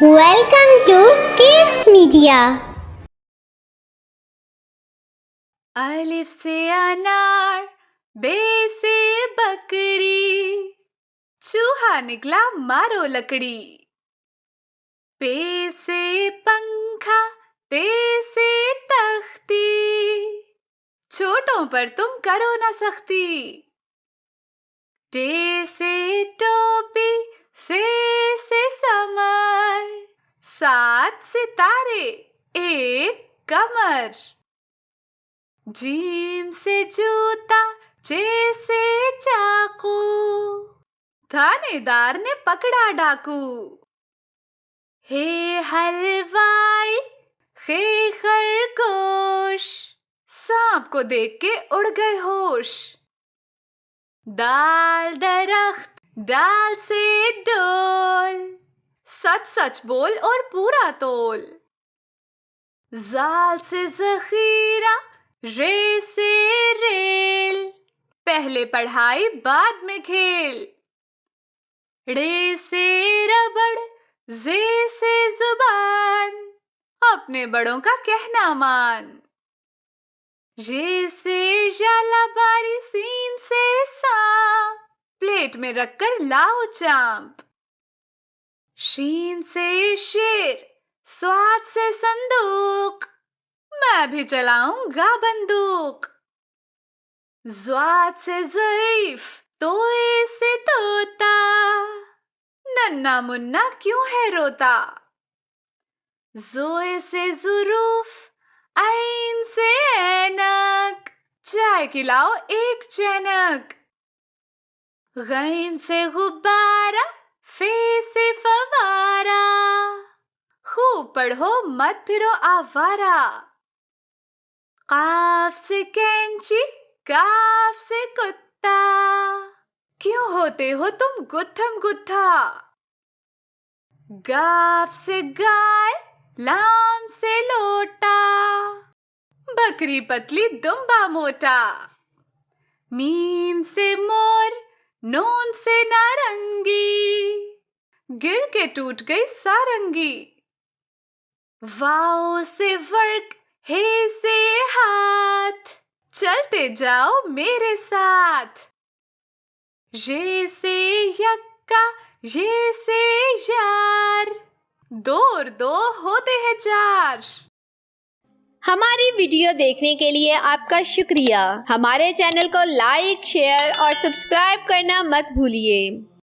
Welcome to Kids Media. अलिफ से अनार, बे से बकरी, चूहा निकला मारो लकड़ी। पे से पंखा, ते से तख्ती, छोटों पर तुम करो ना सख्ती। टे से टोपी, से समर, 7 सितारे, 1 कमर। जीम से जूता, चे से चाकू, थानेदार ने पकड़ा डाकू। हे हलवाई, खे खरगोश, सांप को देख के उड़ गए होश। दाल दरख्त, डाल से डोल, सच सच बोल और पूरा तोल। जाल से जखीरा, रे से रेल, पहले पढ़ाई बाद में खेल। रे से रबड़, जे से जुबान, अपने बड़ों का कहना मान। ये से जालाबारी, सीन से सांप, प्लेट में रखकर लाओ चांप। शीन से शेर, स्वाद से संदूक, मैं भी चलाऊंगा बंदूक। ज़्वाद से ज़रीफ, तोए से तोता, नन्ना मुन्ना क्यों है रोता। ज़ोए से ज़ुरूफ, ऐन से ऐनक, चाय खिलाओ 1 चैनक। गैन से गुब्बारा, फे से फवारा, खूब पढ़ो मत फिरो आवारा। काफ से कैंची, काफ से कुत्ता, क्यों होते हो तुम गुत्थम गुत्था। गाफ से गाय, लाम से लोटा, बकरी पतली दुम्बा मोटा। मीम से मोर, नून से नारंगी, गिर के टूट गई सारंगी। वाओ से वर्क, हे से हाथ, चलते जाओ मेरे साथ। ये से यक्का, ये से यार, 2 और 2 होते हैं 4। हमारी वीडियो देखने के लिए आपका शुक्रिया। हमारे चैनल को लाइक, शेयर और सब्सक्राइब करना मत भूलिए।